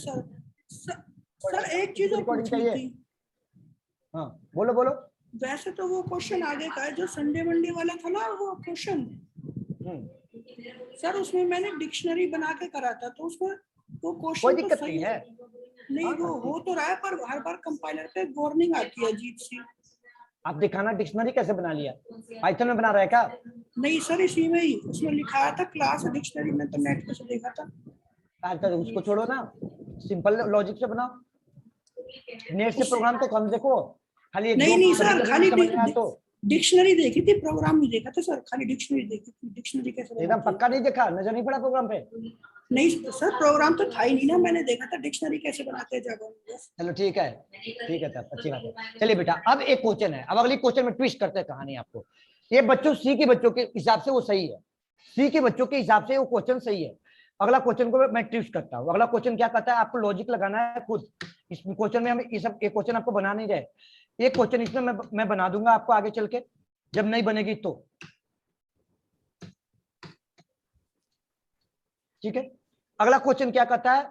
Sir sir एक चीज और रिकॉर्डिंग पूछनी चाहिए। थी। हाँ बोलो बोलो। वैसे तो वो क्वेश्चन आगे का है जो संडे मंडे वाला था ना वो क्वेश्चन, सर उसमें मैंने डिक्शनरी बना के करा था, तो उसमें वो कोई क्वेश्चन तो दिक्कत सही नहीं है। नहीं, हाँ, वो हो तो रहा है पर हर बार कंपाइलर पे वार्निंग आती है अजीब सी। आप दिखाना डिक्शनरी कैसे बना लिया, पाइथन में बना रहा है क्या? नहीं सर इसी में ही उसमें लिखाया था क्लास डिक्शनरी में, तो नेट पे से देखा था। तो उसको छोड़ो ना, सिंपल लॉजिक से बनाओ। नेट से उस प्रोग्राम तो कम देखो, खाली एक नहीं दो नहीं कभी सर कभी नहीं खाली समझ में आया तो। डिक्शनरी देखी थी, प्रोग्राम नहीं देखा था सर, खाली डिक्शनरी देखी थी। डिक्शनरी कैसे एकदम बनाते पक्का नहीं देखा, नजर नहीं पड़ा प्रोग्राम पे? नहीं तो सर प्रोग्राम तो था ही नहीं ना, मैंने देखा था डिक्शनरी कैसे बनाते हैं जावा में। चलो ठीक है, ठीक है तब अच्छी बात है। चलिए बेटा अब एक क्वेश्चन है, अब अगली क्वेश्चन में ट्विस्ट करते हैं कहानी आपको। ये बच्चों सी के बच्चों के हिसाब से वो सही है, सी के बच्चों के हिसाब से वो क्वेश्चन सही है। अगला क्वेश्चन को मैं ट्विस्ट करता हूँ। अगला क्वेश्चन क्या कहता है, आपको लॉजिक लगाना है खुद। इस क्वेश्चन में हम ये सब एक क्वेश्चन आपको बना नहीं रहे, एक क्वेश्चन इसमें मैं बना दूंगा आपको आगे चल के जब नहीं बनेगी तो। ठीक है, अगला क्वेश्चन क्या कहता है,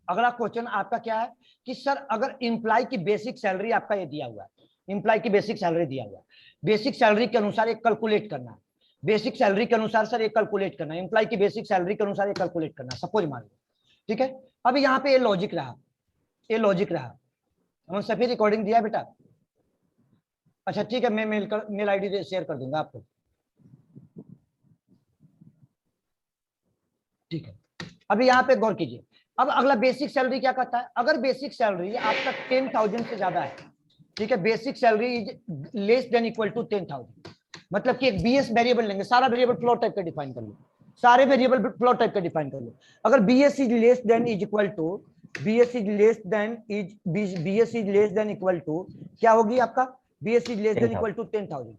अगला क्वेश्चन आपका क्या है कि सर अगर इंप्लाई की बेसिक सैलरी आपका ये दिया हुआ है, इंप्लाई की बेसिक सैलरी दिया हुआ है, बेसिक सैलरी के अनुसार एक कैलकुलेट करना है, बेसिक सैलरी के अनुसार सर एक कैलकुलेट करना है, इंप्लाई की बेसिक सैलरी के अनुसार एक कैलकुलेट करना है, सपोज मान लो। ठीक है, अब यहाँ पे ये लॉजिक रहा, ये लॉजिक रहा। हमने सभी रिकॉर्डिंग दिया बेटा? अच्छा ठीक है, मैं मेल आईडी शेयर कर दूंगा आपको। ठीक है, अभी यहाँ पे गौर कीजिए। अब अगला बेसिक सैलरी क्या कहता है, अगर बेसिक सैलरी आपका 10,000 से ज्यादा है, ठीक है, basic salary is less than equal to 10,000, मतलब कि एक बीएस वेरिएबल लेंगे, सारा वेरिएबल फ्लोट टाइप का डिफाइन कर लो, सारे वेरिएबल फ्लोट टाइप का डिफाइन कर लो। अगर BS is less than is equal to, BS is less than is, BS is less than equal to क्या होगी आपका, BS is less than equal to 10,000,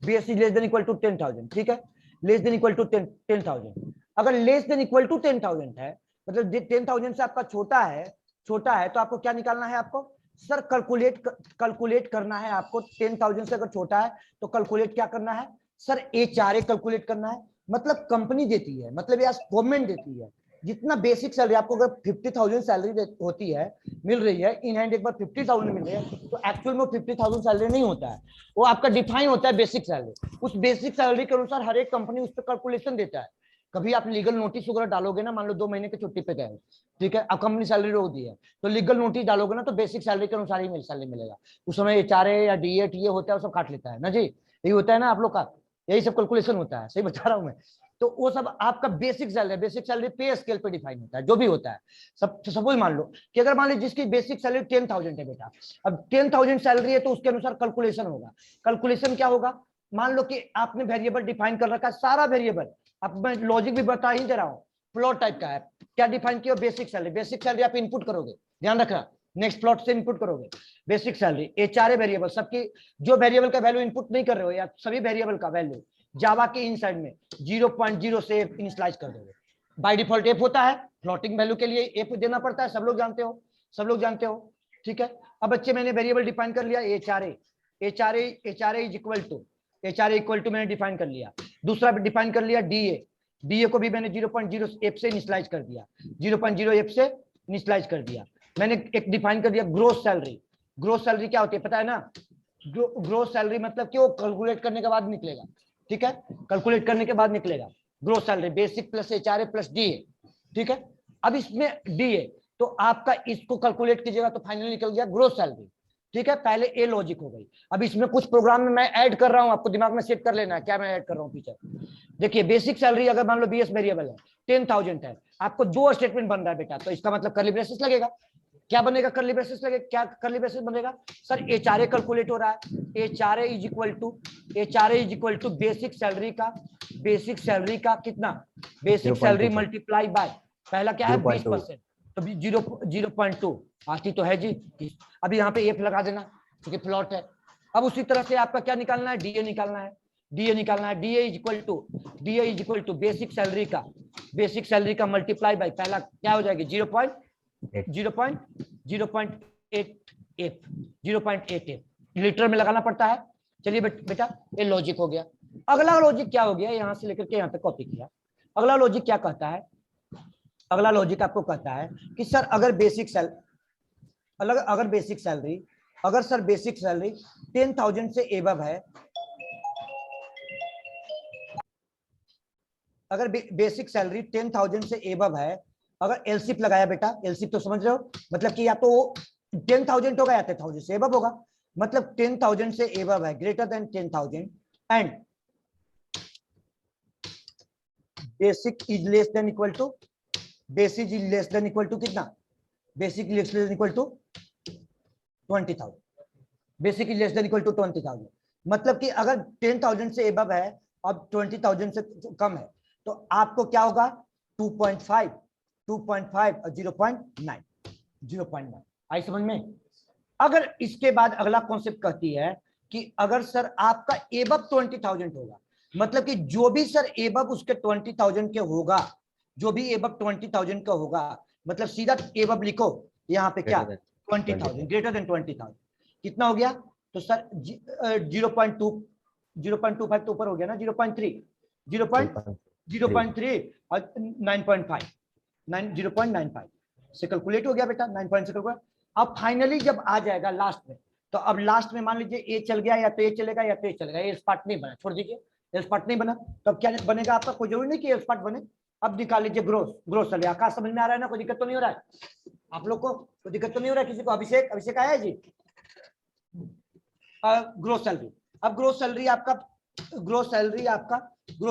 BS is less than equal to 10,000। ठीक है, less than equal to 10,000। अगर less than equal to 10,000 है, मतलब 10,000 से आपका छोटा है, छोटा है, तो आपको क्या निकालना है, आपको सर कैलकुलेट करना है आपको। 10,000 से अगर छोटा है तो कैलकुलेट क्या करना है सर, एचआरए कैलकुलेट करना है। मतलब कंपनी देती है, मतलब या गवर्नमेंट देती है, जितना बेसिक सैलरी आपको अगर 50,000 सैलरी होती है, मिल रही है इन हैंड, एक बार 50,000 मिल रही है, तो एक्चुअल में 50,000 सैलरी नहीं होता है, वो आपका डिफाइन होता है बेसिक सैलरी। उस बेसिक सैलरी के अनुसार हर एक कंपनी उस पर कैलकुलेशन देता है। कभी आप लीगल नोटिस वगैरह डालोगे ना, मान लो 2 महीने की छुट्टी पे गए, ठीक है, अब कंपनी सैलरी रोक दी है, तो लीगल नोटिस डालोगे ना तो बेसिक सैलरी के अनुसार ही सैलरी मिलेगा। उस समय एचआरए या डीए टीए होता है, वो सब काट लेता है ना जी, यही होता है ना आप लोग का, यही सब कैलकुलेशन होता है, सही बता रहा हूँ मैं? तो वो सब आपका बेसिक सैलरी, बेसिक सैलरी पे स्केल पे डिफाइन होता है, जो भी होता है। सब सपोज मान लो कि अगर मान लो जिसकी बेसिक सैलरी 10,000 है बेटा, अब 10,000 सैलरी है तो उसके अनुसार कैलकुलेशन होगा। कैलकुलेशन क्या होगा, मान लो कि आपने वेरिएबल डिफाइन कर रखा है, सारा वेरिएबल, अब मैं लॉजिक भी बता ही दे रहा हूँ, प्लॉट टाइप का है। क्या डिफाइन किया, बेसिक सैलरी, बेसिक सैलरी आप इनपुट करोगे, ध्यान रखना, नेक्स्ट प्लॉट से इनपुट करोगे बेसिक सैलरी, एचआरए वेरिएबल, सबकी जो वेरिएबल का वैल्यू इनपुट नहीं कर रहे हो या सभी वेरिएबल का वैल्यू जावा के इनसाइड में 0.0 से इनिशियलाइज कर दोगे। बाय डिफॉल्ट एफ होता है, फ्लोटिंग वैल्यू के लिए एफ देना पड़ता है, सब लोग जानते हो, सब लोग जानते हो। ठीक है, अब बच्चे मैंने वेरिएबल डिफाइन कर लिया HRA, HRA HRA is equal to, HRA equal to मैंने डिफाइन कर लिया। दूसरा डिफाइन कर लिया डीए, डीए को भी मैंने 0.0 एफ से इनिशियलाइज कर दिया, 0.0 एफ से इनिशियलाइज कर दिया। मैंने एक डिफाइन कर दिया ग्रोस सैलरी, ग्रोस सैलरी क्या होती है पता है ना, ग्रोस सैलरी मतलब कि वो कैलकुलेट करने के बाद निकलेगा, ठीक है, कैलकुलेट करने के बाद निकलेगा gross salary, basic plus HRA plus DA. ठीक है, अब इसमें डीए तो आपका इसको कैलकुलेट कीजिएगा तो फाइनली निकल गया ग्रोस सैलरी। ठीक है, पहले ए लॉजिक हो गई। अब इसमें कुछ प्रोग्राम में मैं ऐड कर रहा हूं, आपको दिमाग में सेट कर लेना है क्या मैं ऐड कर रहा हूं पीछे। देखिए बेसिक सैलरी अगर मान लो बीएस वेरिएबल है, 10,000 है, आपको 2 स्टेटमेंट बन रहा है बेटा, तो इसका मतलब कर्ली ब्रेसेस लगेगा। क्या बनेगा कर्ली ब्रेसेस लगेगा, क्या कर्ली ब्रेसेस बनेगा सर, एचआरए कैलकुलेट हो रहा है, HRA is equal to, HRA is equal to basic salary का, बेसिक सैलरी का कितना, बेसिक सैलरी मल्टीप्लाई बाय पहला क्या है 20%, तो 0.2 आती तो है जी। अभी यहाँ पे एफ लगा देना क्योंकि प्लॉट है। अब उसी तरह से आपका क्या निकालना है, डीए निकालना है, डीए निकालना है, DA is equal to, DA is equal to basic salary का, बेसिक सैलरी का मल्टीप्लाई बाय पहला क्या हो जाएगी 0.8 लीटर में लगाना पड़ता है। चलिए बेटा ये लॉजिक हो गया। अगला लॉजिक क्या हो गया, यहां से लेकर के यहां तक कॉपी किया। अगला लॉजिक क्या कहता है, अगला लॉजिक आपको कहता है कि सर अगर बेसिक सैलरी अगर सर बेसिक सैलरी 10,000 से एबव है, अगर बेसिक सैलरी 10,000 से एबव है, अगर एलसीप लगाया बेटा, एलसीप तो समझ रहे हो, मतलब कि या तो 10,000 होगा या 10,000 से एबव होगा, मतलब 10,000 से एबव है, greater than 10,000 and basic is less than equal to, basic is less than equal to कितना, basic is less than equal to 20,000, basic is less than equal to 20,000, मतलब कि अगर 10,000 से एबव है अब 20,000 से कम है तो आपको क्या होगा 2.5 और 0.9 आई समझ में। अगर इसके बाद अगला कॉन्सेप्ट कहती है कि अगर सर आपका एबव 20,000 होगा, मतलब कि जो भी सर एबव उसके 20,000 के होगा, जो भी एबव 20,000 का होगा, मतलब सीधा एबव लिखो यहाँ पे क्या 20,000, ग्रेटर देन 20,000 कितना हो गया, तो सर 0.25 तो ऊपर हो गया ना, 0.3 और 9.5 0.95 से कैलकुलेट हो गया बेटा, 9 से कैलकुलेट। अब फाइनली जब आ जाएगा लास्ट में, तो अब लास्ट में मान लीजिए ए चल गया या तो ए चलेगा या तो ए चलेगा, ए स्पार्ट नहीं बना, छोड़ दीजिए, ए स्पार्ट नहीं बना, तब क्या बनेगा आपका, कोई जरूरी नहीं कि ए स्पार्ट बने। अब निकाल लीजिए ग्रोस सैलरी, आकाश समझ में आ रहा है ना, कोई दिक्कत तो नहीं हो रहा है आप लोग को, कोई दिक्कत तो नहीं हो रहा है किसी को, अभिषेक आया है जी। ग्रोस सैलरी, अब ग्रोस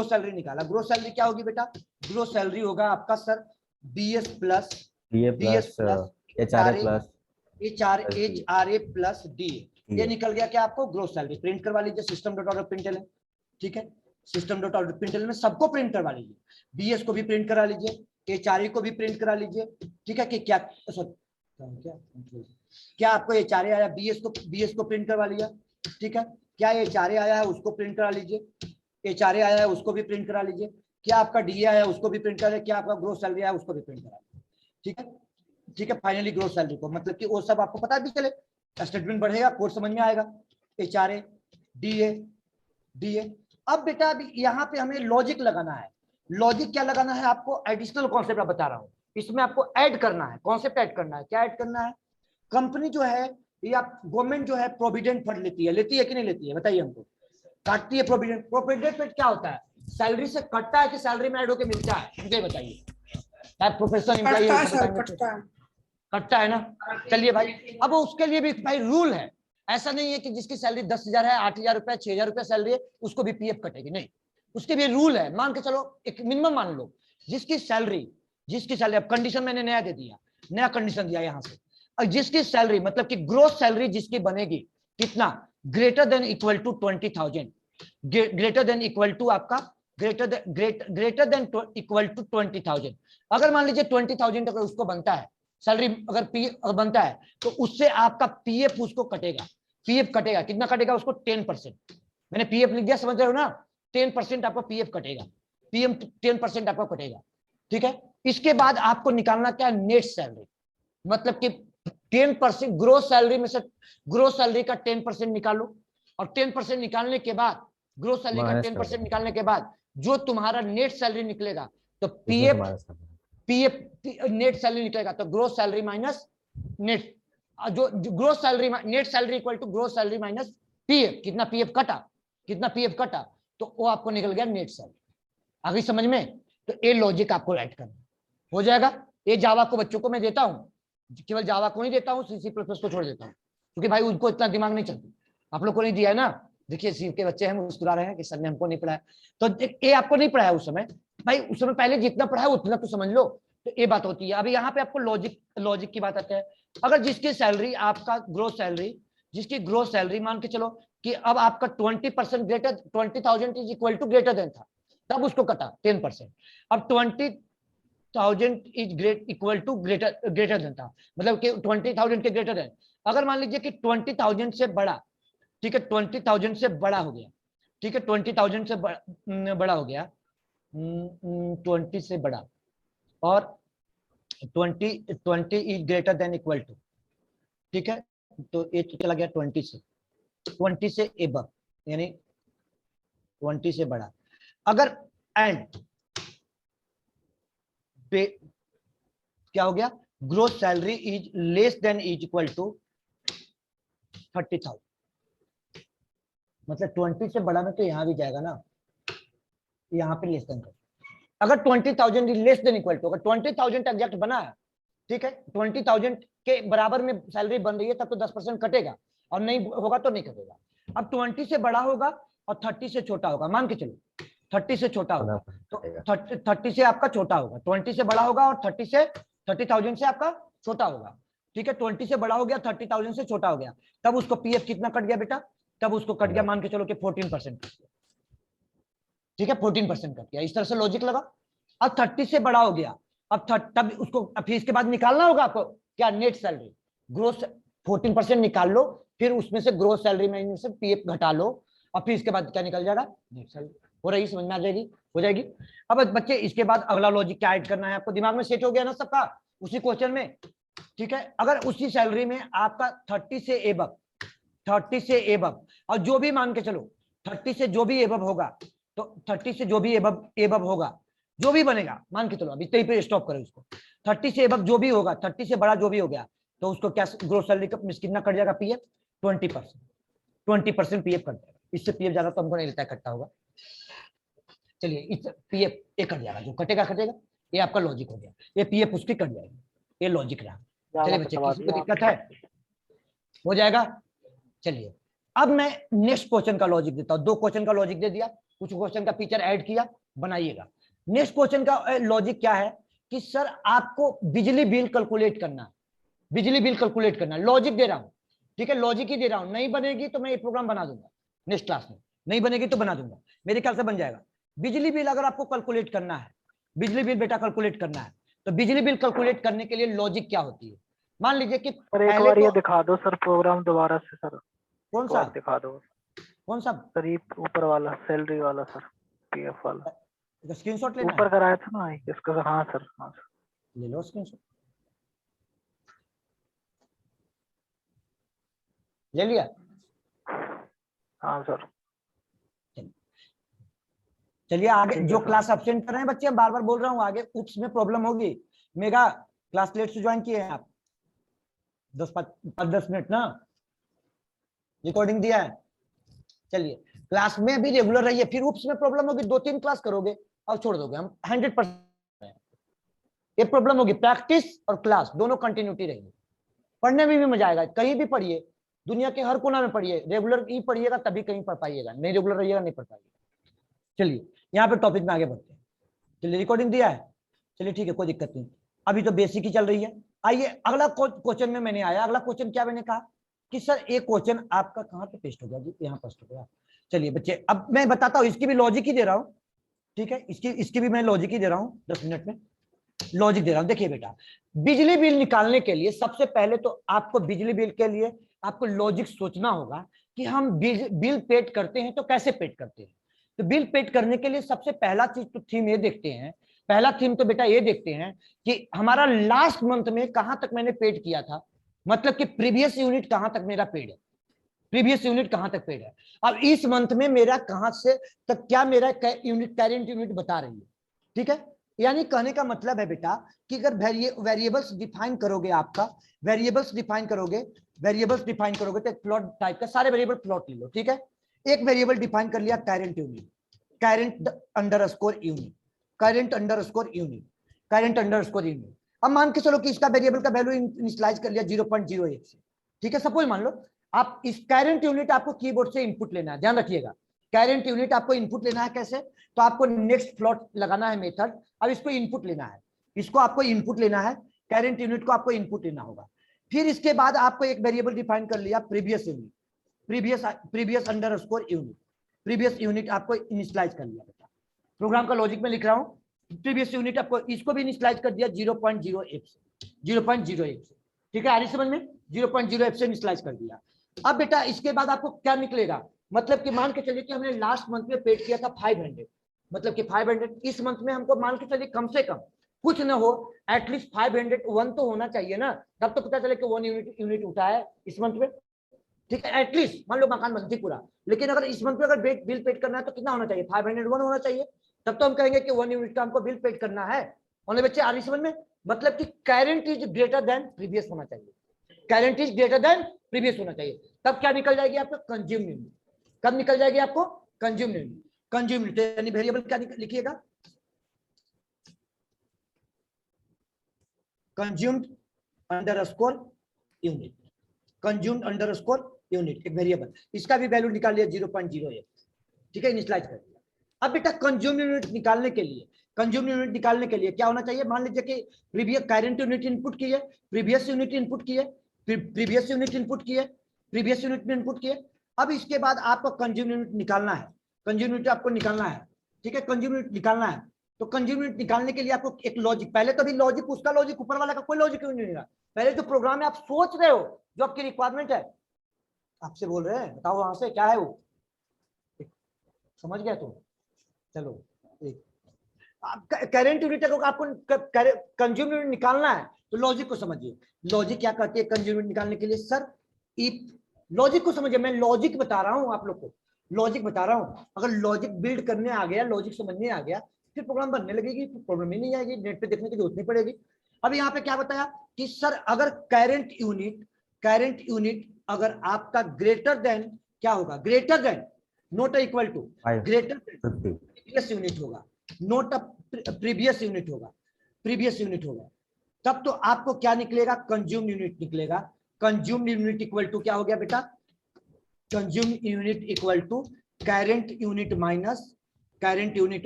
सैलरी निकाला, ग्रोस सैलरी क्या होगी बेटा, ग्रोस सैलरी होगा आपका sir BS plus HRA plus DA, ये निकल गया क्या आपको ग्रोस सैलरी। प्रिंट करवा लीजिए सिस्टम डॉट आउट प्रिंट है, ठीक है, सिस्टम डॉट आउट प्रिंट में सबको प्रिंट करवा लीजिए, बीएस को भी प्रिंट करा लीजिए, एचआरए को भी प्रिंट करा लीजिए, ठीक है, कि क्या क्या आपको एचआरए आया, बीएस को प्रिंट करवा लिया, ठीक है, क्या एचआरए आया है उसको प्रिंट करा लीजिए, एचआरए आया है उसको भी प्रिंट करा लीजिए, क्या आपका डीए आया है उसको भी प्रिंट करा लीजिए, क्या आपका ग्रोस सैलरी आया है उसको भी प्रिंट करा लीजिए, ठीक है, फाइनली ग्रोस सैलरी को, मतलब कि वो सब आपको पता भी चले, स्टेटमेंट बढ़ेगा, कोड समझ में आएगा, एचआरए डीए। अब बेटा अभी यहाँ पे हमें लॉजिक लगाना है, लॉजिक क्या लगाना है आपको, एडिशनल कॉन्सेप्ट बता रहा हूँ, इसमें आपको ऐड करना है, कॉन्सेप्ट ऐड करना है, क्या ऐड करना है, कंपनी जो है या गवर्नमेंट जो है प्रोविडेंट फंड लेती है कि नहीं लेती है, बताइए हमको, काटती है प्रोविडेंट फंड, क्या होता है, सैलरी से कटता है कि सैलरी में ऐड होकर मिलता है, मुझे बताइए, प्रोफेशनल एम्प्लॉय कटता है ना, चलिए भाई, अब उसके लिए भी भाई रूल है, ऐसा नहीं है कि जिसकी सैलरी 10,000 है, 8,000 रुपए 6,000 रुपए सैलरी है उसको भी पीएफ कटेगी, नहीं, उसके भी रूल है, मान के चलो एक मिनिमम मान लो, जिसकी सैलरी अब कंडीशन मैंने नया दे दिया, नया कंडीशन दिया यहां से, और जिसकी सैलरी मतलब कि ग्रोस सैलरी जिसकी बनेगी कितना, greater than equal to 20,000, greater than equal to आपका ग्रेटर देन इक्वल टू 20,000, अगर मान लीजिए 20,000 अगर उसको बनता है सैलरी, अगर पीएफ बनता है तो उससे आपका पीएफ उसको कटेगा, कितना कटेगा उसको 10%, मैंने पीएफ लिख दिया, समझ रहे हो ना, 10% आपका पीएफ कटेगा, पीएम 10% आपका कटेगा, ठीक है। इसके बाद आपको निकालना क्या है, नेट सैलरी, मतलब कि 10% ग्रोस सैलरी में से ग्रोस सैलरी का 10% निकालो, और 10% निकालने के बाद, ग्रोस सैलरी का 10% निकालने के बाद जो तुम्हारा नेट सैलरी निकलेगा, तो पीएफ नेट सैलरी निकलेगा, तो ग्रोस सैलरी माइनस नेट, जो gross salary net salary equal to gross salary minus PF, कितना पीएफ कटा, तो वो आपको निकल गया नेट सैलरी, आगे समझ में, तो ये लॉजिक आपको राइट करना हो जाएगा। ये जावा को बच्चों को मैं देता हूं, केवल जावा को ही देता हूँ, सी प्लस को छोड़ देता हूँ, क्योंकि भाई उनको इतना दिमाग नहीं चलता, आप लोग को नहीं दिया है ना, देखिए सी के बच्चे हैं मुस्कुरा रहे हैं कि सर ने हमको नहीं पढ़ाया, तो ये आपको नहीं पढ़ाया उस समय, भाई उस समय पहले जितना पढ़ा उतना तो समझ लो, तो ये बात होती है। अभी यहाँ पे आपको लॉजिक की बात आती है, अगर जिसकी सैलरी आपका ग्रोस सैलरी मान के चलो कि अब आपका 20% greater 20,000 is equal to greater than था, तब उसको कटा 10%, अब 20,000 is equal to greater than था, मतलब कि 20,000 के ग्रेटर देन, अगर मान लीजिए कि 20,000 से बड़ा, ठीक है, 20,000 से बड़ा हो गया, ठीक है, 20,000 से बड़ा हो गया, 20 से बड़ा, और 20 is greater than equal to, ठीक है, तो ये चला गया 20 से एबव, यानी 20 से बड़ा, अगर एंड क्या हो गया, gross salary is less than is equal to 30,000, मतलब 20 से बड़ा में तो यहां भी जाएगा ना, यहाँ पे लेस देन कर, अगर 20,000 लेस देन इक्वल टू, अगर 20,000 एग्जैक्ट बना है, ठीक है, 20,000 के बराबर में सैलरी बन रही है तब तो 10% कटेगा, और नहीं होगा तो नहीं कटेगा। अब 20 से बड़ा होगा और 30 से छोटा होगा, मान के चलो 30 से छोटा होगा, तो 30 से आपका छोटा होगा, 20 से बड़ा होगा और 30,000 से आपका छोटा होगा, ठीक है, 20 से बड़ा हो गया, 30,000 से छोटा हो गया, तब उसको पीएफ कितना कट गया बेटा, तब उसको कट गया, मान के चलो कि 14% कट गया, ठीक है, 14% कट गया, इस तरह से लॉजिक लगा। अब 30 से बड़ा हो गया, अब तब उसको फिर इसके बाद निकालना होगा आपको क्या, नेट सैलरी, ग्रोस 14% निकाल लो, फिर उसमें से ग्रोस सैलरी में से पीएफ घटा लो, और फिर इसके बाद क्या निकल जाएगा, नेट सैलरी। हो रही, समझ में आ जाएगी, हो जाएगी। अब बच्चे इसके बाद अगला लॉजिक क्या ऐड करना है आपको, दिमाग में सेट हो गया ना सबका उसी क्वेश्चन में, ठीक है। अगर उसी सैलरी में आपका 30 से एबव और जो भी मान के चलो 30 से जो भी एबव होगा, तो 30 से जो भी एबव होगा, जो भी बनेगा, मान के चलो अभी तरी पे स्टॉप करें उसको, 30 से एबव जो भी होगा, 30 से बड़ा जो भी हो गया, तो उसको क्या ग्रोस सैलरी का कितना कट जाएगा, पीएफ 20% पीएफ कट जाएगा, इससे पीएफ ज्यादा तो हमको नहीं लगता इकट्ठा होगा, चलिए इस पीएफ ये कट जाएगा, जो कटेगा कटेगा, ये आपका लॉजिक हो गया, ये पीएफ उसकी कट जाएगी, ये लॉजिक रहा। चलिए बच्चे, किसी को दिक्कत है, हो जाएगा। चलिए अब मैं नेक्स्ट क्वेश्चन का लॉजिक देता हूं, 2 क्वेश्चन का लॉजिक दे दिया, कुछ क्वेश्चन का फीचर ऐड किया, बनाइएगा। नेक्स्ट क्वेश्चन का लॉजिक क्या है कि सर आपको बिजली बिल कैलकुलेट करना है, बिजली बिल कैलकुलेट करना है, लॉजिक दे रहा हूं, ठीक है, लॉजिक ही दे रहा हूं, नहीं बनेगी तो मैं ये प्रोग्राम बना दूंगा नेक्स्ट क्लास में, नहीं बनेगी तो बना दूंगा, मेरे ख्याल से बन जाएगा। बिजली बिल अगर आपको कैलकुलेट करना है, बिजली बिल बेटा कैलकुलेट करना है, तो बिजली बिल कैलकुलेट करने के लिए लॉजिक क्या होती है, मान लीजिए कि सर एक बार ये दिखा दो सर प्रोग्राम दोबारा से सर, कौन सा दिखा दो, कौन सा सर ये ऊपर वाला सैलरी वाला सर, पीएफ वाला स्क्रीनशॉट लेना ऊपर कराया था ना इसका, हाँ सर, हाँ सर ले लो स्क्रीनशॉट, ले लिया, हाँ सर। चलिए आगे जो क्लास अब्सेंट कर रहे हैं बच्चे, बार बार बोल रहा हूँ, आगे उप्स में प्रॉब्लम होगी। मेगा क्लास लेट से ज्वाइन किए हैं आप, 10 मिनट ना रिकॉर्डिंग दिया है, चलिए क्लास में भी रेगुलर रहिए, फिर उप्स में प्रॉब्लम होगी, 2-3 क्लास करोगे और छोड़ दोगे, हम 100% ये प्रॉब्लम होगी, प्रैक्टिस और क्लास दोनों कंटिन्यूटी रहेगी, पढ़ने में भी मजा आएगा, कहीं भी पढ़िए, दुनिया के हर कोना में पढ़िए, रेगुलर ही पढ़िएगा तभी कहीं पढ़ पाइएगा, नहीं रेगुलर रहिएगा नहीं पढ़ पाइएगा। चलिए यहाँ पे टॉपिक में आगे बढ़ते हैं, चलिए रिकॉर्डिंग दिया है, चलिए ठीक है, कोई दिक्कत नहीं, अभी तो बेसिक ही चल रही है। आइए अगला क्वेश्चन में मैंने आया, अगला क्वेश्चन क्या मैंने कहा कि सर एक क्वेश्चन आपका कहाँ पे पेस्ट हो गया जी, यहाँ पेस्ट हो गया। चलिए बच्चे अब मैं बताता हूँ, इसकी भी लॉजिक ही दे रहा हूँ, ठीक है, इसकी भी मैं लॉजिक ही दे रहा हूँ, 10 मिनट में लॉजिक दे रहा हूँ। देखिए बेटा, बिजली बिल निकालने के लिए सबसे पहले तो आपको बिजली बिल के लिए आपको लॉजिक सोचना होगा कि हम बिल पेड करते हैं तो कैसे पेड करते हैं। तो बिल पेड करने के लिए सबसे पहला चीज तो थीम ये देखते हैं, पहला थीम तो बेटा ये देखते हैं कि हमारा लास्ट मंथ में कहां तक मैंने पेड किया था, मतलब कि प्रीवियस यूनिट कहां तक मेरा पेड है, प्रीवियस यूनिट कहां तक पेड है। अब इस मंथ में मेरा कहां से तक क्या मेरा यूनिट करेंट यूनिट बता रही है, ठीक है। यानी कहने का मतलब है बेटा कि अगर वेरिएबल्स डिफाइन करोगे, आपका वेरिएबल्स डिफाइन करोगे तो एक प्लॉट टाइप का सारे वेरिएबल प्लॉट ले लो, ठीक है। एक वेरिएबल डिफाइन कर लिया current unit, current underscore unit, current underscore unit, current underscore unit. अब मान के चलो कि इसका वेरिएबल का वैल्यू इनिशियलाइज कर लिया 0.08 से, ठीक है। सपोज मान लो आप इस करेंट यूनिट आपको कीबोर्ड से इनपुट लेना है, ध्यान रखिएगा, करेंट यूनिट आपको इनपुट लेना है कैसे, तो आपको नेक्स्ट प्लॉट लगाना है मेथड, अब इसको इनपुट लेना है, इसको आपको इनपुट लेना है, करेंट यूनिट को आपको इनपुट लेना होगा। फिर इसके बाद आपको एक वेरिएबल डिफाइन कर लिया previous unit, previous underscore unit, previous unit आपको इनिशियलाइज कर लिया बेटा, प्रोग्राम का लॉजिक में लिख रहा हूं, प्रीवियस यूनिट आपको इसको भी इनिशियलाइज कर दिया 0.08 से, ठीक है, आ रही समझ में, 0.08 से इनिशियलाइज कर दिया। अब बेटा इसके बाद आपको क्या निकलेगा, मतलब कि मान के चलिए कि हमने लास्ट मंथ में पेड किया था 500, मतलब कि 500, इस मंथ में हमको मान के चलिए कम से कम कुछ ना हो एटलीस्ट 501 तो होना चाहिए ना, तब तो पता चले कि 1 यूनिट उठा है इस मंथ में, ठीक है। एटलीस्ट मान लो मकान बनती पूरा, लेकिन अगर इस मंथ में अगर बिल पेड करना है तो कितना होना चाहिए, 501 होना चाहिए, तब तो हम कहेंगे कि 1 यूनिट का हमको बिल पेड करना है। और बच्चे आ रही समझ में, मतलब कि current is greater then previous होना चाहिए, current is greater then previous होना चाहिए। तब क्या निकल जाएगी आपका कंज्यूम यूनिट, कब निकल जाएगी आपको कंज्यूम यूनिट, कंज्यूम यूनिट यानी वेरिएबल क्या लिखिएगा consumed underscore unit, consumed underscore unit एक वेरिएबल, इसका भी वैल्यू निकाल लिया 0.08, ठीक है इनिशियलाइज कर दिया। अब बेटा कंज्यूम यूनिट निकालने के लिए, कंज्यूम यूनिट निकालने के लिए क्या होना चाहिए, मान लीजिए कि प्रीवियस करंट यूनिट इनपुट की है, प्रीवियस यूनिट इनपुट की है, प्रीवियस यूनिट इनपुट की है, प्रीवियस यूनिट में इनपुट किए। अब इसके बाद आपको कंज्यूम यूनिट निकालना है, कंज्यूम यूनिट आपको निकालना है, ठीक है कंज्यूम यूनिट निकालना है। तो कंज्यूम यूनिट निकालने के लिए आपको एक लॉजिक, पहले तो भी लॉजिक उसका लॉजिक, ऊपर वाला का कोई लॉजिक क्यों नहीं रहा, पहले जो प्रोग्राम है आप सोच रहे हो, जो आपकी रिक्वायरमेंट है, आपसे बोल रहे हैं बताओ वहां से क्या है वो, समझ गया तो चलो। करंट यूनिट आपको कंज्यूम यूनिट निकालना है तो लॉजिक को समझिए, लॉजिक क्या कहती है कंज्यूम यूनिट निकालने के लिए सर, इफ लॉजिक को समझिए, मैं लॉजिक बता रहा हूं आप लोग को, लॉजिक बता रहा हूं, अगर लॉजिक बिल्ड करने आ गया, लॉजिक समझने आ गया, फिर प्रोग्राम बनने लगेगी, प्रॉब्लम ही नहीं आएगी, नेट पे देखने की जरूरत नहीं पड़ेगी। अब यहाँ पे क्या बताया कि सर अगर करंट यूनिट अगर आपका ग्रेटर देन क्या होगा, greater than not equal to, greater previous unit होगा, नॉट प्रीवियस यूनिट होगा, प्रीवियस यूनिट होगा, तब तो आपको क्या निकलेगा कंज्यूम यूनिट निकलेगा। कंज्यूम यूनिट इक्वल टू क्या हो गया बेटा, consume unit equal to current unit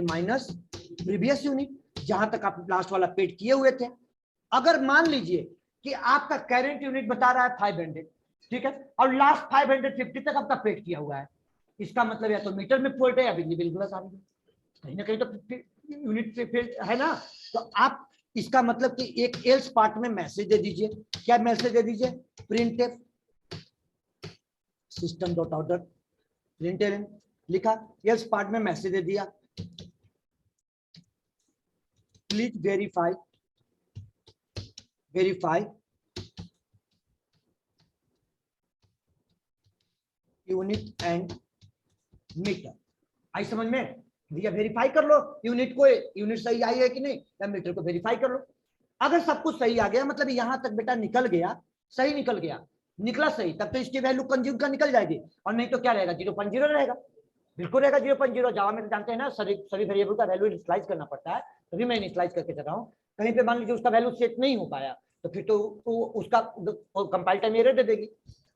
minus previous unit, जहां तक आप लास्ट वाला पेड किए हुए थे। अगर मान लीजिए कि आपका करंट यूनिट बता रहा है 500, ठीक है, और लास्ट 550 तक आपका पेड किया हुआ है, इसका मतलब या तो मीटर में फॉल्ट है या बिजली बिल प्लस आ रही है, कहीं ना कहीं तो यूनिट पे फेल है ना। तो आप इसका मतलब कि एक एल्स पार्ट में मैसेज दे दीजिए, क्या मैसेज दे दीजिए, printf system dot out println लिखा, एल्स पार्ट में मैसेज दे दिया, please verify unit and meter. I समझ में भैया, वेरीफाई कर लो यूनिट को, यूनिट सही आई है कि नहीं, या मीटर को वेरीफाई कर लो। अगर सब कुछ सही आ गया, मतलब यहां तक बेटा निकल गया, सही निकल गया, निकला सही, तब तो इसकी वैल्यू कंज्यूम का निकल जाएगी, और नहीं तो क्या रहेगा 0.0 रहेगा, बिल्कुल रहेगा 0.0। जावा में जानते हैं ना सभी वेरिएबल का वैल्यू इनिशियलाइज करना पड़ता है, तभी मैं इनिशियलाइज करके चल रहा हूँ। कहीं पे मान लीजिए उसका वैल्यू सेट नहीं हो पाया तो फिर तो उसका कंपाइल टाइम एरर दे देगी।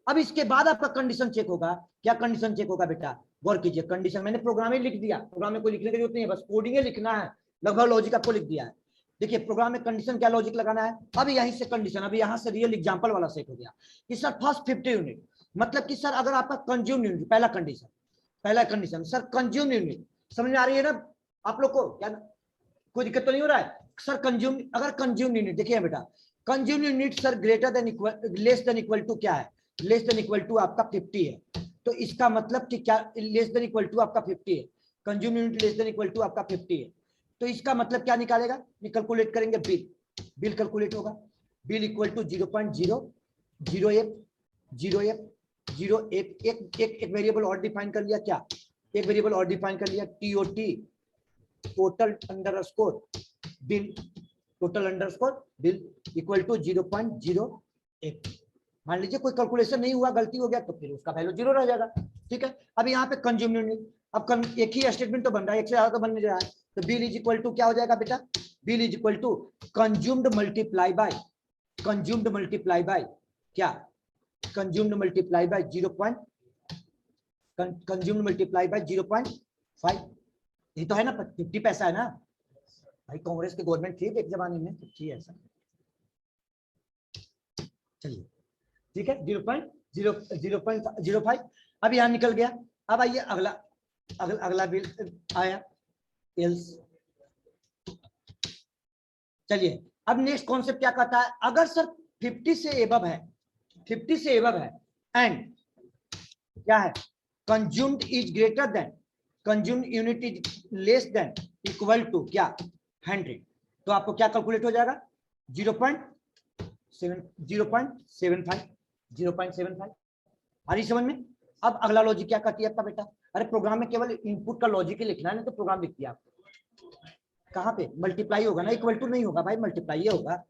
अब इसके बाद आपका कंडीशन चेक होगा, क्या कंडीशन चेक होगा बेटा, गौर कीजिए, कंडीशन मैंने प्रोग्राम ही लिख दिया, प्रोग्राम में कोई लिखने की जरूरत नहीं है, बस कोडिंग ही लिखना है, लगभग लॉजिक आपको लिख दिया है। देखिए प्रोग्राम में कंडीशन क्या लॉजिक लगाना है, अब यहीं से कंडीशन, अभी यहां से रियल एग्जांपल वाला सेट हो गया कि सर फर्स्ट 50 यूनिट, मतलब कि सर अगर आपका कंज्यूम यूनिट, पहला कंडीशन सर कंज्यूम यूनिट, समझ में आ रही है ना आप लोग को, क्या कोई दिक्कत तो नहीं हो रहा है सर, कंज्यूम, अगर कंज्यूम यूनिट देखिए बेटा, consume unit sir greater than equal, less than equal to क्या है, लेस देन इक्वल टू आपका 50 है, तो इसका मतलब कि क्या, लेस देन इक्वल टू आपका 50 है, consume unit less than equal to आपका 50 है, तो इसका मतलब क्या निकालेगा, कैलकुलेट करेंगे बिल कैलकुलेट होगा, बिल इक्वल टू 0.008 एक वेरिएबल और डिफाइन कर लिया, क्या एक वेरिएबल और डिफाइन कर लिया, TOT total underscore bill equal to 0.08। मान लीजिए कोई कैलकुलेशन नहीं हुआ, गलती हो गया, तो फिर उसका वैल्यू 0 रह जाएगा, ठीक है। अब यहाँ पे कंज्यूम यूनिट, अब एक ही स्टेटमेंट तो बन रहा है, एक से ज्यादा तो बन नहीं रहा है, तो बिल इज इक्वल टू क्या हो जाएगा बेटा, bill is equal to consumed multiply by क्या, कंज्यूम्ड मल्टीप्लाई बाय 0.5, ये तो है ना, 50 पैसा है ना भाई, कांग्रेस की गवर्नमेंट थी एक जमाने में, थी ऐसा, चलिए ठीक है 0.05। अब यहाँ निकल गया। अब आइए अगला बिल आया एल्स। चलिए अब नेक्स्ट कॉन्सेप्ट क्या कहता है, अगर सर 50 से एबव है एंड क्या है, consumed is greater than, consumed unit is less than equal to क्या 100, तो आपको क्या कैलकुलेट हो जाएगा 0.75। आ रही समझ में। अब अगला लॉजिक क्या कहती है आपका बेटा, अरे प्रोग्राम में केवल इनपुट का लॉजिक ही लिखना है, नहीं तो प्रोग्राम लिख दिया आपको, कहाँ पे मल्टीप्लाई होगा ना, इक्वल टू नहीं होगा भाई, मल्टीप्लाई होगा,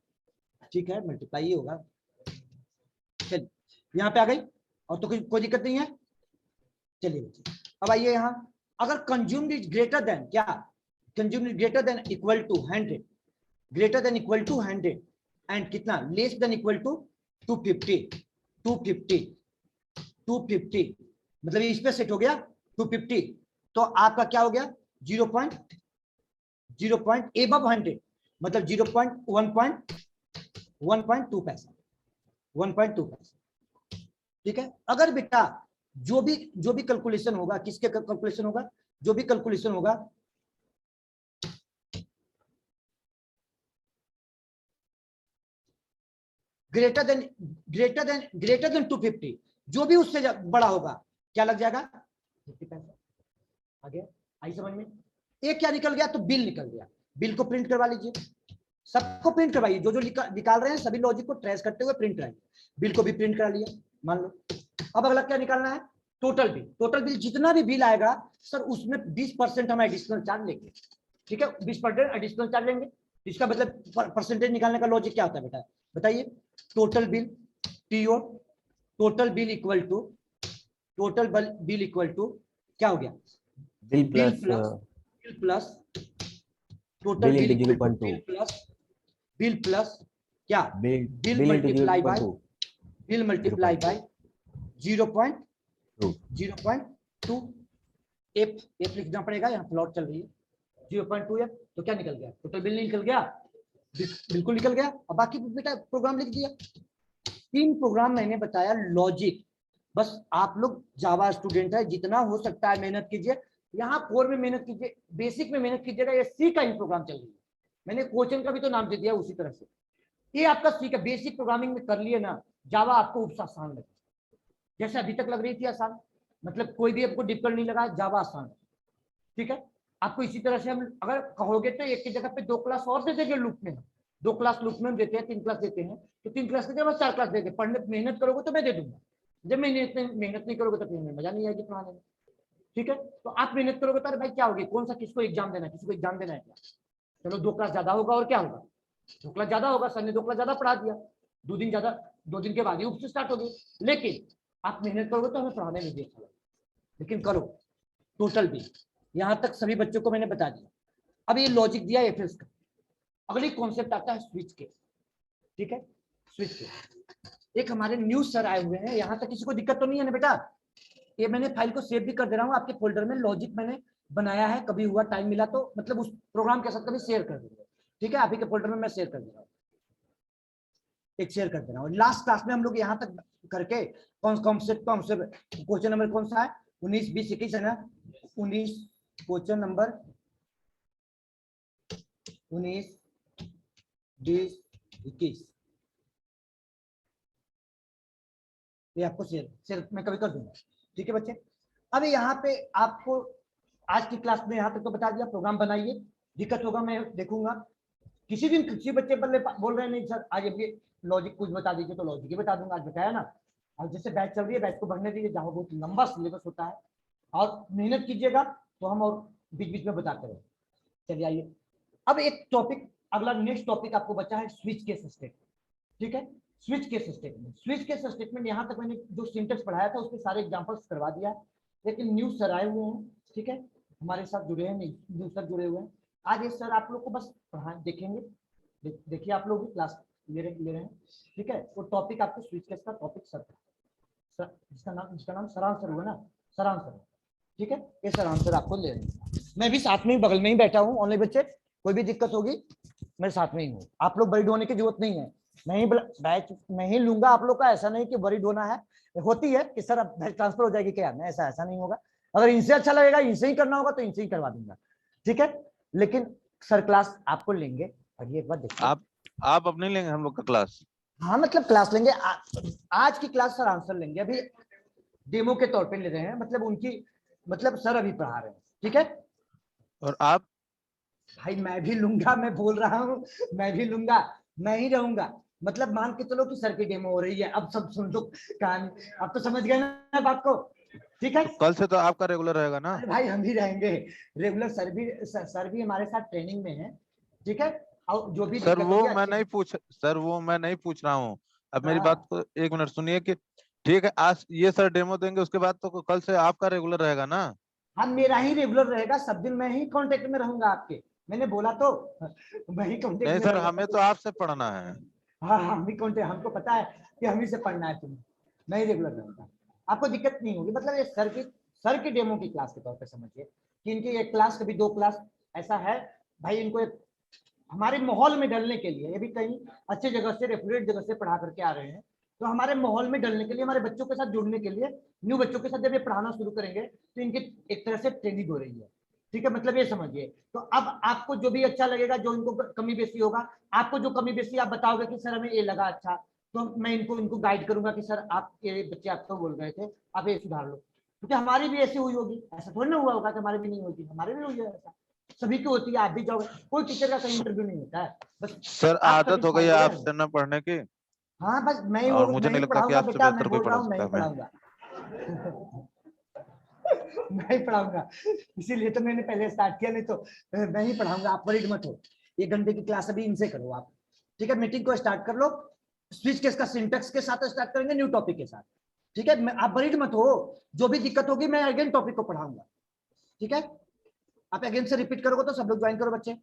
ठीक है, मल्टीप्लाई ही होगा। चलिए यहाँ पे आ गई और तो कोई दिक्कत नहीं है। चलिए बच्चे अब आइए यहाँ, अगर कंज्यूम्ड इज ग्रेटर देन, क्या consumed is greater than equal to 100, greater than equal to 100 and कितना लेस देन इक्वल टू 250, 250 मतलब इस पे सेट हो गया 250, तो आपका क्या हो गया 0.0 एबव 100 मतलब 1.2 पैसा, 1.2 पैसा। ठीक है, अगर बेटा जो भी कैलकुलेशन होगा, किसके कैलकुलेशन होगा, जो भी कैलकुलेशन होगा ग्रेटर देन 250, जो भी उससे बड़ा होगा क्या लग जाएगा 50 पैसा। आगे आई समझ में? एक क्या निकल गया, तो बिल निकल गया। बिल को प्रिंट करवा लीजिए, सबको प्रिंट करवाइए, जो निकाल रहे हैं सभी लॉजिक को ट्रेस करते हुए प्रिंट कराइए। बिल को भी प्रिंट करा लिया मान लो। अब अगला क्या निकालना है, टोटल बिल। टोटल बिल जितना भी बिल आएगा सर उसमें 20% हम एडिशनल चार्ज लेंगे। ठीक है, 20% एडिशनल चार्ज लेंगे। इसका मतलब परसेंटेज निकालने का लॉजिक क्या होता है बेटा, बताइए। Total bill T O, total bill equal to क्या हो गया, bill plus total bill bill into equal to bill plus क्या, बिल मल्टीप्लाई बाय 0.2 एफ लिखना पड़ेगा, यहाँ प्लॉट चल रही है 0.2 एफ, तो क्या निकल गया, टोटल बिल निकल गया, बिल्कुल निकल गया। अब बाकी बेटा प्रोग्राम लिख दिया। 3 प्रोग्राम मैंने बताया लॉजिक, बस आप लोग जावा स्टूडेंट है, जितना हो सकता है मेहनत कीजिए। यहाँ कोर में मेहनत कीजिए, बेसिक में मेहनत कीजिएगा। ये सी का ही प्रोग्राम चल रही है, मैंने कोचिंग का भी तो नाम दे दिया उसी तरह से। ये आपका सी का बेसिक प्रोग्रामिंग में कर लिए ना, जावा आपको आसान लगे, जैसे अभी तक लग रही थी आसान, मतलब कोई भी आपको डिफिकल्ट नहीं लगा, जावा आसान। ठीक है, आपको इसी तरह से हम अगर कहोगे तो एक की जगह पे 2 क्लास और दे देंगे लूप में, 2 क्लास लूप में हम देते हैं, 3 क्लास देते हैं, तो 3 क्लास की जगह 4 क्लास देंगे। पढ़ने मेहनत करोगे तो मैं दे दूंगा, जब मेहनत नहीं करोगे तो फिर मजा नहीं आएगी पढ़ाने में। ठीक है, तो आप मेहनत करोगे तो अरे भाई क्या होगी, कौन सा किसको एग्जाम देना है, किसी को एग्जाम देना है क्या, चलो 2 क्लास ज्यादा होगा और क्या होगा, 2 क्लास ज्यादा होगा, सर ने 2 क्लास ज्यादा पढ़ा दिया, 2 दिन ज्यादा, 2 दिन के बाद ही उपसे स्टार्ट हो गई। लेकिन आप मेहनत करोगे तो हमें पढ़ाने में भी अच्छा लगेगा। लेकिन करो टोटल भी, यहां तक सभी बच्चों को मैंने बता दिया। अब ये लॉजिक दिया एफएस का, अगली कॉन्सेप्ट आता है स्विच के। ठीक है, स्विच के एक हमारे न्यू सर आए हुए हैं, यहां तक किसी को दिक्कत तो नहीं है ना बेटा। ये मैंने फाइल को सेव भी कर दे रहा हूँ आपके फोल्डर में, लॉजिक मैंने बनाया है, कभी हुआ टाइम मिला तो मतलब उस प्रोग्राम के साथ कभी शेयर कर दूंगा। ठीक है, आप ही के फोल्डर में मैं शेयर कर दे रहा हूँ, एक शेयर कर दे रहा हूँ। लास्ट क्लास में हम लोग यहाँ तक करके क्वेश्चन नंबर कौन सा है, 19, 20, 21 है ना, 19 क्वेश्चन नंबर 19, 20, 21 ये आपको शेयर मैं कभी कर दूंगा। ठीक है बच्चे, अब यहाँ पे आपको आज की क्लास में यहाँ तक तो बता दिया, प्रोग्राम बनाइए, दिक्कत होगा मैं देखूंगा। किसी दिन किसी बच्चे बोल रहे हैं नहीं सर आज अभी लॉजिक कुछ बता दीजिए, तो लॉजिक ही बता दूंगा, आज बताया ना। और जैसे बैच चल रही है, बैच को बढ़ने दीजिए, जहाँ बहुत लंबा सिलेबस होता है, और मेहनत कीजिएगा तो हम और बीच बीच में बताते रहे। चलिए आइए, अब एक टॉपिक, अगला नेक्स्ट टॉपिक आपको बचा है स्विच केस स्टेटमेंट। ठीक है, switch case statement, switch case statement यहाँ तक मैंने जो सिंटेक्स पढ़ाया था उसके सारे एग्जांपल्स करवा दिया, लेकिन न्यू सर आए हुए हैं। ठीक है, हमारे साथ जुड़े हैं, न्यू सर जुड़े हुए हैं आज। ये सर आप लोग को बस पढ़ा देखेंगे, देखिए आप लोग भी क्लास ले रहे हैं। ठीक है, वो टॉपिक आपको स्विच केस का टॉपिक सर जिसका नाम सरांश सर हुआ ना, सरांश सर। ठीक है, ये सरांश सर आपको ले रहे हैं, मैं भी साथ में ही बगल में ही बैठा हूँ। ऑनलाइन बच्चे कोई भी दिक्कत होगी मैं साथ में ही हूँ, आप लोग बरीड होने की जरूरत नहीं है, मैं ही बैच मैं ही लूंगा आप लोग का। ऐसा नहीं कि बरीड होना है, होती है कि सर अब बैच ट्रांसफर हो जाएगी क्या, मैं ऐसा नहीं होगा। अगर इनसे अच्छा लगेगा, इनसे ही करना होगा तो इनसे ही करवा दूंगा। ठीक है, लेकिन सर क्लास आपको लेंगे। अभी एक बार देखिए, आप अपने लेंगे हम लोग का क्लास? हाँ मतलब क्लास लेंगे, आज की क्लास सर आंसर लेंगे, अभी डेमो के तौर पे ले रहे हैं, मतलब उनकी मतलब सर अभी पढ़ा रहे हैं। ठीक है, और आप? भाई मैं भी लूंगा, मैं बोल रहा हूँ मैं भी लूंगा, मैं ही रहूंगा। मतलब मान के चलो कि सर की डेमो हो रही है, अब सब सुन लो कहानी, अब तो समझ गए ना बात को। ठीक है, तो कल से तो आपका रेगुलर रहेगा ना? अरे भाई हम भी रहेंगे रेगुलर, सर भी हमारे साथ ट्रेनिंग में है। ठीक है, और जो भी सर दिक्कत वो होगी मैं अच्छे नहीं पूछ सर वो मैं नहीं पूछ रहा हूँ। अब मेरी हाँ। बात को 1 मिनट सुनिए कि ठीक है, आज ये सर डेमो देंगे, उसके बाद तो कल से आपका रेगुलर रहेगा ना। हाँ मेरा ही रेगुलर रहेगा, सब दिन मैं ही कांटेक्ट में रहूंगा आपके, मैंने बोला तो मैं ही कांटेक्ट नहीं में सर, रहूंगा। हमें तो आपसे पढ़ना है। हाँ हम भी कांटेक्ट, हमको पता है कि हम ही से पढ़ना है तुम्हें, मैं ही रेगुलर रहूंगा, आपको दिक्कत नहीं होगी। मतलब ये सर की डेमो की क्लास के तौर पे समझिए कि इनकी एक क्लास कभी 2 क्लास ऐसा है भाई, इनको एक हमारे माहौल में डलने के लिए, ये भी कहीं अच्छी जगह से रेपुटेड जगह से पढ़ा करके आ रहे हैं, तो हमारे माहौल में डलने के लिए, हमारे बच्चों के साथ जुड़ने के लिए, न्यू बच्चों के साथ जब ये पढ़ाना शुरू करेंगे तो इनकी एक तरह से ट्रेनिंग हो रही है, ठीक है, मतलब ये समझिए। तो अब आपको जो भी अच्छा लगेगा, जो इनको कमी बेसी होगा, आपको जो कमी बेसी आप बताओगे कि सर हमें ये लगा अच्छा, तो मैं इनको इनको गाइड करूंगा कि सर आप ये बच्चे आपको बोल रहे थे, आप ये सुधार लो, क्योंकि हमारी भी ऐसी हुई होगी, ऐसा थोड़ी ना हुआ होगा कि हमारी भी नहीं होगी, हमारी भी हुई है ऐसा, सभी की होती है, आप भी जाओगे, कोई टीचर का कहीं इंटरव्यू नहीं होता है, बस सर आप कभी आदत हो गई है फाइनल है। आपसे न पढ़ने की, हाँ बस मैं ही और मुझे मैं नहीं ही लगता कि पढ़ाऊंगा आपसे बेटा, मैं बेहतर कोई बोल रहा पढ़ा हूँ मैं सकता ही है हमें। पढ़ाऊंगा मैं ही पढ़ाऊंगा, इसीलिए तो मैंने पहले स्टार्ट किया, नहीं तो मैं ही पढ़ाऊंगा, आप वरीड मत हो। 1 घंटे की क्लास अभी इनसे करो आप, ठीक है, मीटिंग को स्टार्ट कर लो, स्विच केस का सिंटेक्स के साथ स्टार्ट करेंगे, न्यू टॉपिक के साथ, ठीक है, आप वरीड मत हो, जो भी दिक्कत होगी मैं अगेन टॉपिक को पढ़ाऊंगा, ठीक है, आप अगेन से रिपीट करोगे तो सब लोग ज्वाइन करो बच्चे।